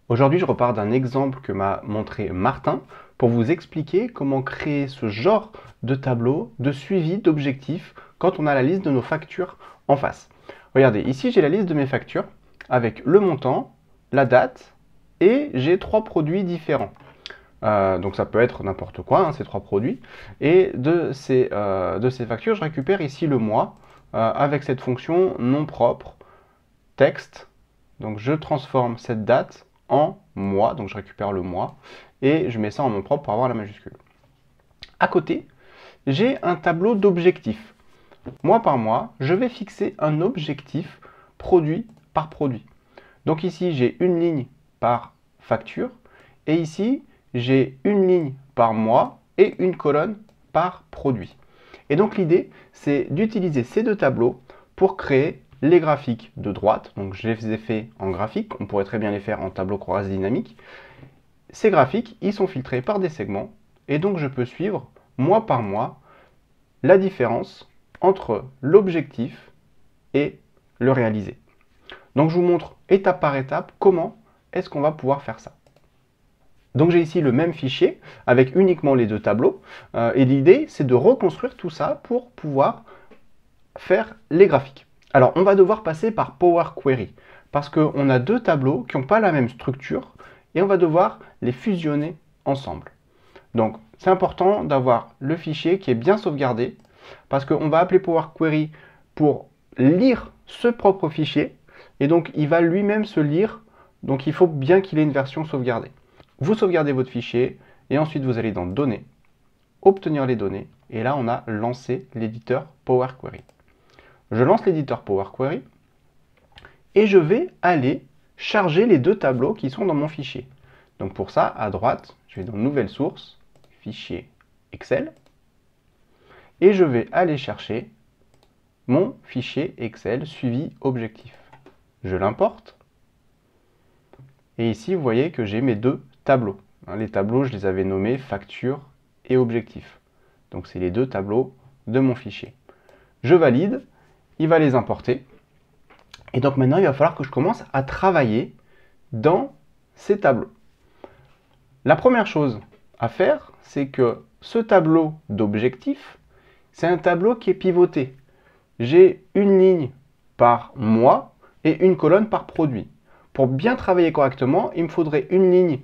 Aujourd'hui, je repars d'un exemple que m'a montré Martin pour vous expliquer comment créer ce genre de tableau de suivi d'objectifs quand on a la liste de nos factures en face. Regardez, ici j'ai la liste de mes factures avec le montant, la date et j'ai 3 produits différents. Donc ça peut être n'importe quoi, hein, ces 3 produits. Et de ces factures, je récupère ici le mois avec cette fonction nom propre texte. Donc je transforme cette date en mois, donc je récupère le mois, et je mets ça en nom propre pour avoir la majuscule. À côté, j'ai un tableau d'objectifs. Mois par mois, je vais fixer un objectif produit par produit. Donc ici, j'ai une ligne par facture, et ici, j'ai une ligne par mois et une colonne par produit. Et donc l'idée, c'est d'utiliser ces deux tableaux pour créer les graphiques de droite. Donc je les ai fait en graphique, on pourrait très bien les faire en tableau croisé dynamique. Ces graphiques, ils sont filtrés par des segments, et donc je peux suivre mois par mois la différence entre l'objectif et le réalisé. Donc je vous montre étape par étape comment est-ce qu'on va pouvoir faire ça. Donc j'ai ici le même fichier avec uniquement les deux tableaux, et l'idée c'est de reconstruire tout ça pour pouvoir faire les graphiques. Alors on va devoir passer par Power Query parce qu'on a deux tableaux qui n'ont pas la même structure et on va devoir les fusionner ensemble. Donc c'est important d'avoir le fichier qui est bien sauvegardé parce qu'on va appeler Power Query pour lire ce propre fichier et donc il va lui-même se lire, donc il faut bien qu'il ait une version sauvegardée. Vous sauvegardez votre fichier et ensuite vous allez dans Données, Obtenir les données et là on a lancé l'éditeur Power Query. Je lance l'éditeur Power Query et je vais aller charger les deux tableaux qui sont dans mon fichier. Donc pour ça, à droite, je vais dans Nouvelle source, Fichier Excel, et je vais aller chercher mon fichier Excel suivi objectif. Je l'importe, et ici vous voyez que j'ai mes deux tableaux. Les tableaux, je les avais nommés facture et objectif. Donc c'est les deux tableaux de mon fichier. Je valide, il va les importer. Et donc maintenant, il va falloir que je commence à travailler dans ces tableaux. La première chose à faire, c'est que ce tableau d'objectifs, c'est un tableau qui est pivoté. J'ai une ligne par mois et une colonne par produit. Pour bien travailler correctement, il me faudrait une ligne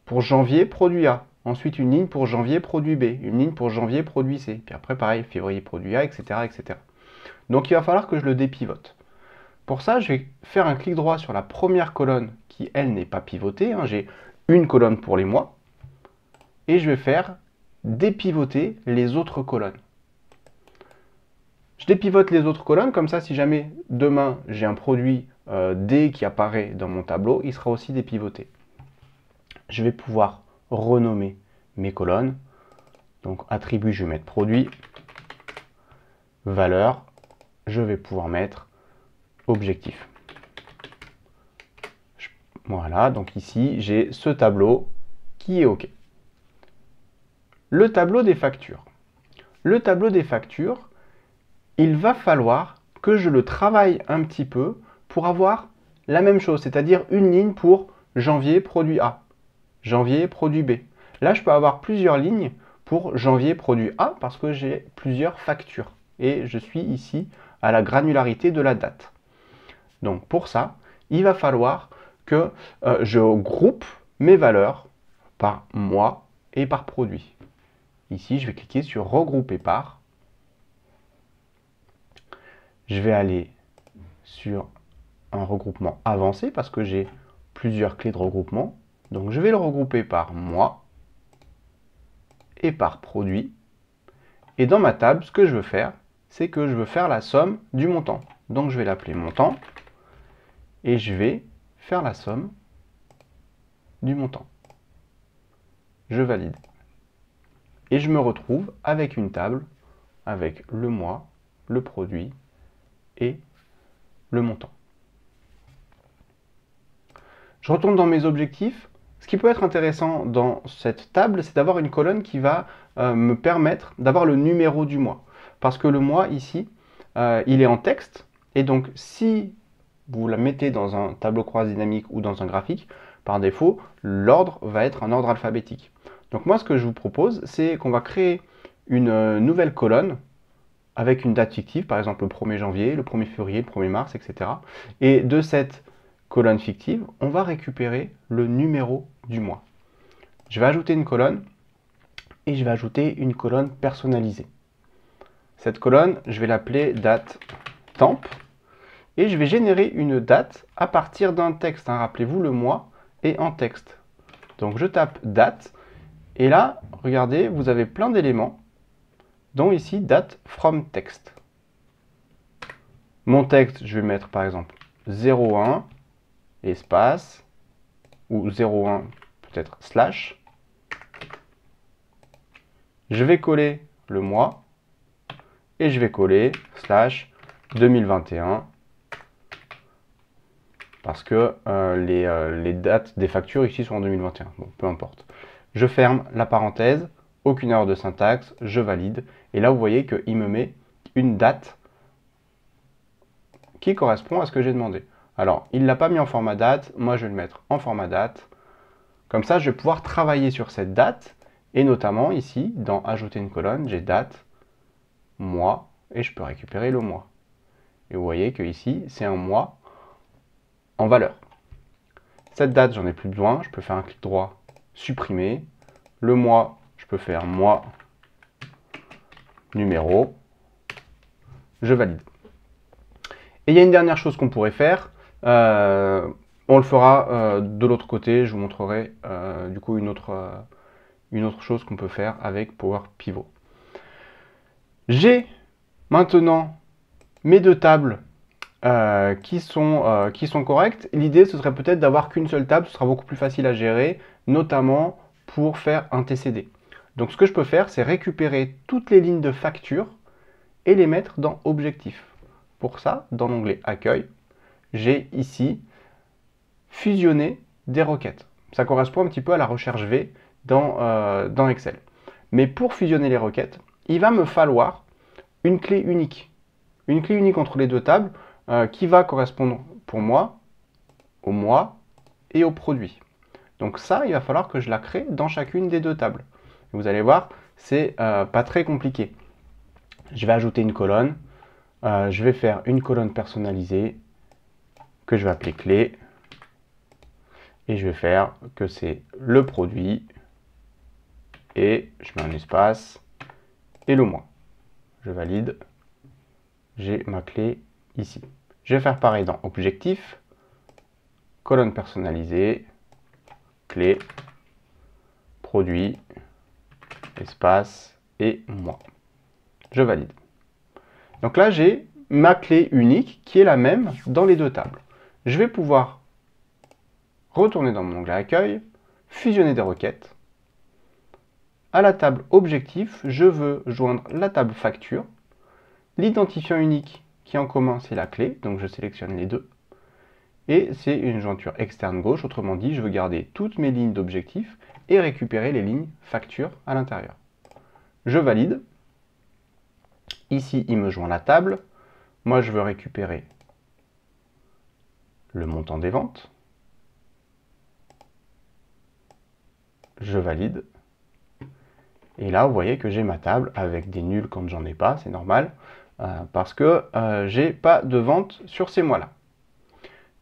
pour janvier, produit A. Ensuite, une ligne pour janvier, produit B. Une ligne pour janvier, produit C. Puis après, pareil, février, produit A, etc., etc. Donc, il va falloir que je le dépivote. Pour ça, je vais faire un clic droit sur la première colonne qui, elle, n'est pas pivotée. J'ai une colonne pour les mois. Et je vais faire dépivoter les autres colonnes. Je dépivote les autres colonnes, comme ça, si jamais demain, j'ai un produit D qui apparaît dans mon tableau, il sera aussi dépivoté. Je vais pouvoir renommer mes colonnes. Donc, attribut, je vais mettre produit. Valeur, je vais pouvoir mettre objectif. Voilà, donc ici, j'ai ce tableau qui est OK. Le tableau des factures. Le tableau des factures, il va falloir que je le travaille un petit peu pour avoir la même chose, c'est-à-dire une ligne pour janvier, produit A, janvier, produit B. Là, je peux avoir plusieurs lignes pour janvier, produit A parce que j'ai plusieurs factures et je suis ici à la granularité de la date. Donc pour ça, il va falloir que je groupe mes valeurs par mois et par produit. Ici, je vais cliquer sur regrouper par. Je vais aller sur un regroupement avancé parce que j'ai plusieurs clés de regroupement. Donc je vais le regrouper par mois et par produit. Et dans ma table, ce que je veux faire, c'est que je veux faire la somme du montant. Donc je vais l'appeler montant et je vais faire la somme du montant. Je valide. Et je me retrouve avec une table avec le mois, le produit et le montant. Je retourne dans mes objectifs. Ce qui peut être intéressant dans cette table, c'est d'avoir une colonne qui va me permettre d'avoir le numéro du mois. Parce que le mois, ici, il est en texte. Et donc, si vous la mettez dans un tableau croisé dynamique ou dans un graphique, Par défaut, l'ordre va être un ordre alphabétique. Donc moi, ce que je vous propose, c'est qu'on va créer une nouvelle colonne avec une date fictive, par exemple le 1er janvier, le 1er février, le 1er mars, etc. Et de cette colonne fictive, on va récupérer le numéro du mois. Je vais ajouter une colonne et je vais ajouter une colonne personnalisée. Cette colonne, je vais l'appeler date temp et je vais générer une date à partir d'un texte. Rappelez-vous, le mois est en texte. Donc je tape date et là, regardez, vous avez plein d'éléments, dont ici date from text. Mon texte, je vais mettre par exemple 01 espace ou 01 peut-être slash. Je vais coller le mois et je vais coller slash 2021 parce que les dates des factures ici sont en 2021. Bon, peu importe. Je ferme la parenthèse, aucune erreur de syntaxe, je valide. Et là, vous voyez qu'il me met une date qui correspond à ce que j'ai demandé. Alors, il ne l'a pas mis en format date, moi je vais le mettre en format date. Comme ça, je vais pouvoir travailler sur cette date. Et notamment ici, dans ajouter une colonne, j'ai date, mois, et je peux récupérer le mois. Et vous voyez que ici, c'est un mois en valeur. Cette date, j'en ai plus besoin, je peux faire un clic droit, supprimer. Le mois, je peux faire mois, numéro, je valide. Et il y a une dernière chose qu'on pourrait faire, on le fera de l'autre côté, je vous montrerai du coup une autre chose qu'on peut faire avec Power Pivot. J'ai maintenant mes deux tables qui sont correctes. L'idée, ce serait peut-être d'avoir qu'une seule table, ce sera beaucoup plus facile à gérer, notamment pour faire un TCD. Donc ce que je peux faire, c'est récupérer toutes les lignes de facture et les mettre dans Objectif. Pour ça, dans l'onglet Accueil, j'ai ici fusionner des requêtes. Ça correspond un petit peu à la recherche V dans Excel. Mais pour fusionner les requêtes, il va me falloir une clé unique. Une clé unique entre les deux tables qui va correspondre pour moi au mois et au produit. Donc ça, il va falloir que je la crée dans chacune des deux tables. Et vous allez voir, c'est pas très compliqué. Je vais ajouter une colonne. Je vais faire une colonne personnalisée que je vais appeler clé. Et je vais faire que c'est le produit et je mets un espace et le mois. Je valide. J'ai ma clé ici. Je vais faire pareil dans Objectif, colonne personnalisée, clé, produit, espace et mois. Je valide. Donc là, j'ai ma clé unique qui est la même dans les deux tables. Je vais pouvoir retourner dans mon onglet Accueil, fusionner des requêtes. À la table Objectif, je veux joindre la table Facture. L'identifiant unique qui est en commun, c'est la clé, donc je sélectionne les deux. Et c'est une jointure externe gauche, autrement dit, je veux garder toutes mes lignes d'objectif et récupérer les lignes facture à l'intérieur. Je valide. Ici, il me joint la table. Moi, je veux récupérer le montant des ventes. Je valide. Et là, vous voyez que j'ai ma table avec des nuls quand j'en ai pas, c'est normal, parce que j'ai pas de vente sur ces mois-là.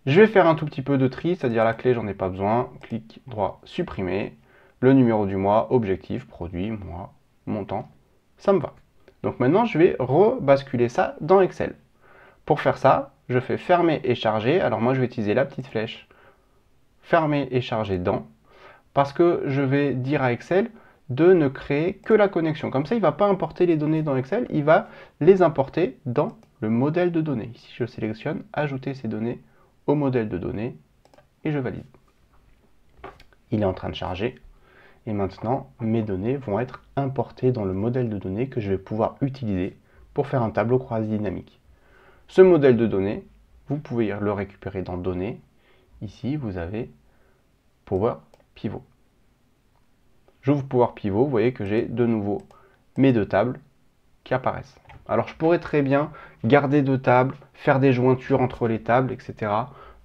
Je vais faire un tout petit peu de tri, c'est-à-dire la clé, j'en ai pas besoin. Clic droit, supprimer. Le numéro du mois, objectif, produit, mois, montant, ça me va. Donc maintenant, je vais rebasculer ça dans Excel. Pour faire ça, je fais fermer et charger. Alors moi, je vais utiliser la petite flèche fermer et charger dans, parce que je vais dire à Excel de ne créer que la connexion. Comme ça, il ne va pas importer les données dans Excel, il va les importer dans le modèle de données. Ici, je sélectionne ajouter ces données au modèle de données et je valide. Il est en train de charger et maintenant mes données vont être importées dans le modèle de données que je vais pouvoir utiliser pour faire un tableau croisé dynamique. Ce modèle de données, vous pouvez le récupérer dans données. Ici, vous avez Power Pivot. J'ouvre Power Pivot, vous voyez que j'ai de nouveau mes deux tables qui apparaissent. Alors je pourrais très bien garder deux tables, faire des jointures entre les tables, etc.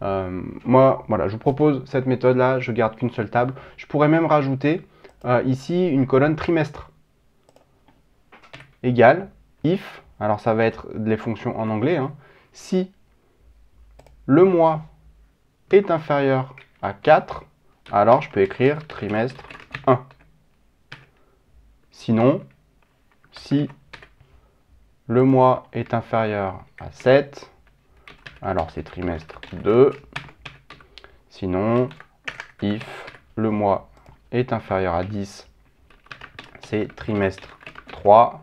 Moi, voilà, je vous propose cette méthode-là, je garde qu'une seule table. Je pourrais même rajouter ici une colonne trimestre. Égale, if, alors ça va être les fonctions en anglais, hein, si le mois est inférieur à 4, alors je peux écrire trimestre 1. Sinon, si le mois est inférieur à 7, alors c'est trimestre 2. Sinon, if le mois est inférieur à 10, c'est trimestre 3.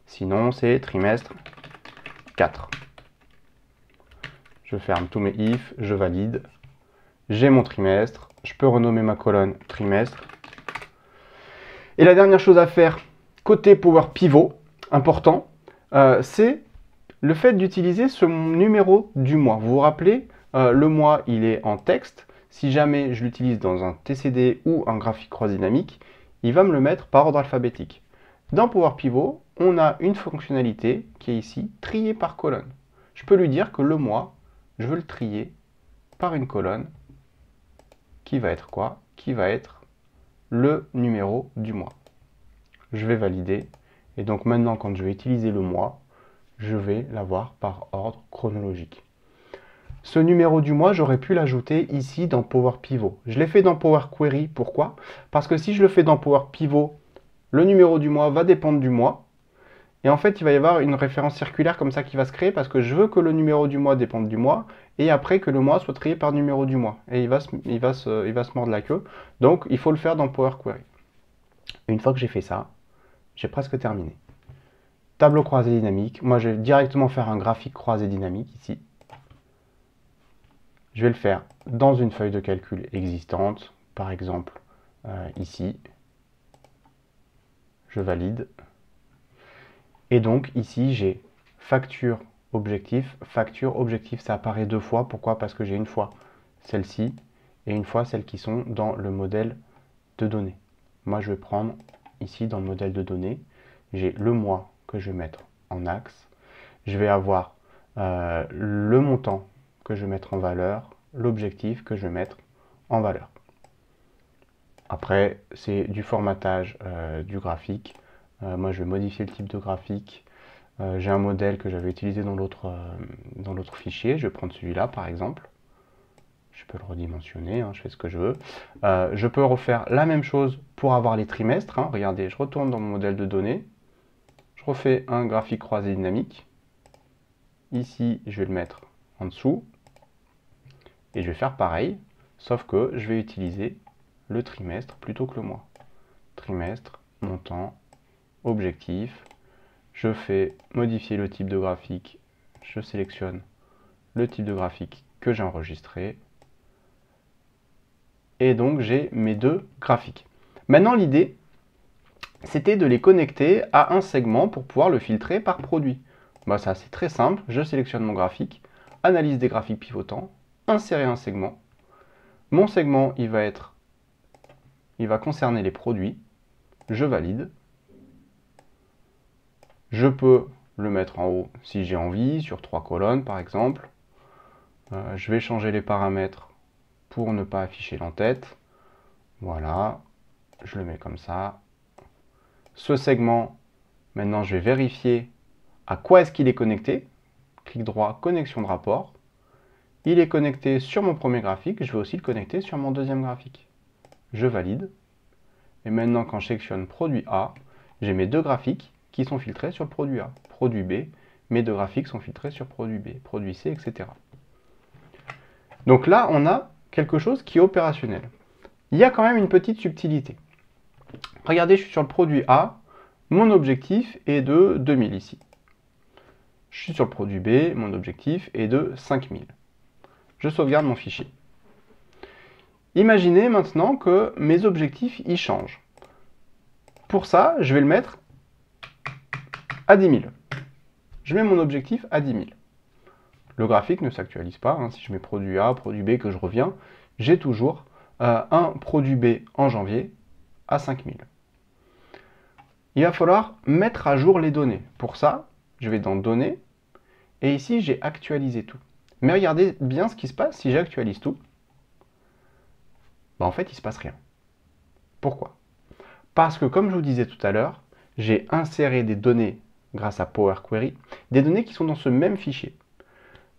Sinon, c'est trimestre 4. Je ferme tous mes if, je valide. J'ai mon trimestre. Je peux renommer ma colonne trimestre. Et la dernière chose à faire, côté Power Pivot, important, c'est le fait d'utiliser ce numéro du mois. Vous vous rappelez, le mois, il est en texte. Si jamais je l'utilise dans un TCD ou un graphique croix dynamique, il va me le mettre par ordre alphabétique. Dans Power Pivot, on a une fonctionnalité qui est ici, trier par colonne. Je peux lui dire que le mois, je veux le trier par une colonne qui va être quoi? Qui va être le numéro du mois. Je vais valider. Et donc maintenant, quand je vais utiliser le mois, je vais l'avoir par ordre chronologique. Ce numéro du mois, j'aurais pu l'ajouter ici dans Power Pivot. Je l'ai fait dans Power Query. Pourquoi? Parce que si je le fais dans Power Pivot, le numéro du mois va dépendre du mois. Et en fait, il va y avoir une référence circulaire comme ça qui va se créer parce que je veux que le numéro du mois dépende du mois et après que le mois soit trié par numéro du mois. Et il va se mordre la queue. Donc, il faut le faire dans Power Query. Une fois que j'ai fait ça, j'ai presque terminé. Tableau croisé dynamique. Moi, je vais directement faire un graphique croisé dynamique ici. Je vais le faire dans une feuille de calcul existante. Par exemple, ici. Je valide. Et donc ici, j'ai facture, objectif. Facture, objectif, ça apparaît deux fois. Pourquoi? Parce que j'ai une fois celle-ci et une fois celles qui sont dans le modèle de données. Moi, je vais prendre ici dans le modèle de données, j'ai le mois que je vais mettre en axe. Je vais avoir le montant que je vais mettre en valeur, l'objectif que je vais mettre en valeur. Après, c'est du formatage du graphique. Moi, je vais modifier le type de graphique. J'ai un modèle que j'avais utilisé dans l'autre fichier. Je vais prendre celui-là, par exemple. Je peux le redimensionner, hein, je fais ce que je veux. Je peux refaire la même chose pour avoir les trimestres. Hein. Regardez, je retourne dans mon modèle de données. Je refais un graphique croisé dynamique. Ici, je vais le mettre en dessous. Et je vais faire pareil, sauf que je vais utiliser le trimestre plutôt que le mois. Trimestre, montant, objectif. Je fais modifier le type de graphique. Je sélectionne le type de graphique que j'ai enregistré. Et donc, j'ai mes deux graphiques. Maintenant, l'idée, c'était de les connecter à un segment pour pouvoir le filtrer par produit. Bah, ça, c'est très simple. Je sélectionne mon graphique, analyse des graphiques pivotants, insérer un segment. Mon segment, il va concerner les produits. Je valide. Je peux le mettre en haut si j'ai envie, sur 3 colonnes par exemple. Je vais changer les paramètres pour ne pas afficher l'entête. Voilà, je le mets comme ça. Ce segment, maintenant je vais vérifier à quoi est-ce qu'il est connecté. Clic droit, connexion de rapport. Il est connecté sur mon premier graphique, je vais aussi le connecter sur mon deuxième graphique. Je valide. Et maintenant, quand je sélectionne produit A, j'ai mes deux graphiques qui sont filtrés sur le produit A. Produit B, mes deux graphiques sont filtrés sur produit B, produit C, etc. Donc là, on a quelque chose qui est opérationnel. Il y a quand même une petite subtilité. Regardez, je suis sur le produit A, mon objectif est de 2000 ici. Je suis sur le produit B, mon objectif est de 5000. Je sauvegarde mon fichier. Imaginez maintenant que mes objectifs y changent. Pour ça, je vais le mettre à 10 000. Je mets mon objectif à 10 000. Le graphique ne s'actualise pas. Hein. Si je mets produit A, produit B, que je reviens, j'ai toujours un produit B en janvier à 5000. Il va falloir mettre à jour les données. Pour ça, je vais dans Données, et ici, j'ai actualisé tout. Mais regardez bien ce qui se passe si j'actualise tout. En fait, il ne se passe rien. Pourquoi? Parce que, comme je vous disais tout à l'heure, j'ai inséré des données grâce à Power Query, des données qui sont dans ce même fichier.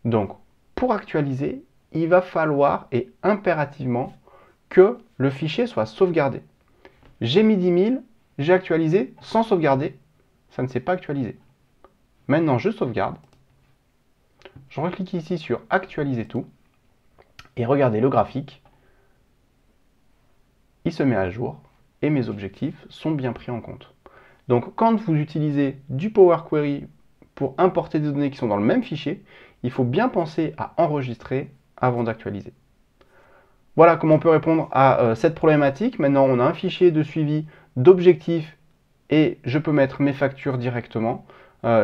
Donc, pour actualiser, il va falloir et impérativement que le fichier soit sauvegardé. J'ai mis 10 000, j'ai actualisé sans sauvegarder, ça ne s'est pas actualisé. Maintenant, je sauvegarde. Je reclique ici sur Actualiser tout. Et regardez le graphique. Il se met à jour et mes objectifs sont bien pris en compte. Donc, quand vous utilisez du Power Query pour importer des données qui sont dans le même fichier, il faut bien penser à enregistrer avant d'actualiser. Voilà comment on peut répondre à cette problématique. Maintenant, on a un fichier de suivi d'objectifs et je peux mettre mes factures directement.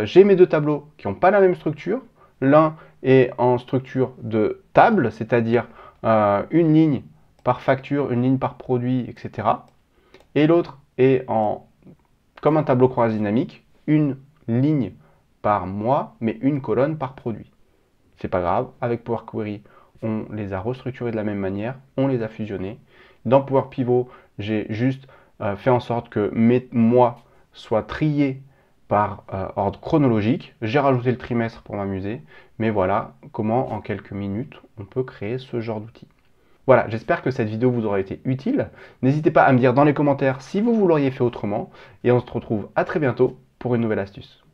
J'ai mes deux tableaux qui n'ont pas la même structure. L'un est en structure de table, c'est-à-dire une ligne par facture, une ligne par produit, etc. Et l'autre est comme un tableau croisé dynamique, une ligne par mois, mais une colonne par produit. C'est pas grave, avec Power Query, on les a restructurés de la même manière, on les a fusionnés. Dans Power Pivot, j'ai juste fait en sorte que mes mois soient triés par ordre chronologique. J'ai rajouté le trimestre pour m'amuser, mais voilà comment en quelques minutes on peut créer ce genre d'outil. Voilà, j'espère que cette vidéo vous aura été utile. N'hésitez pas à me dire dans les commentaires si vous l'auriez fait autrement, et on se retrouve à très bientôt pour une nouvelle astuce.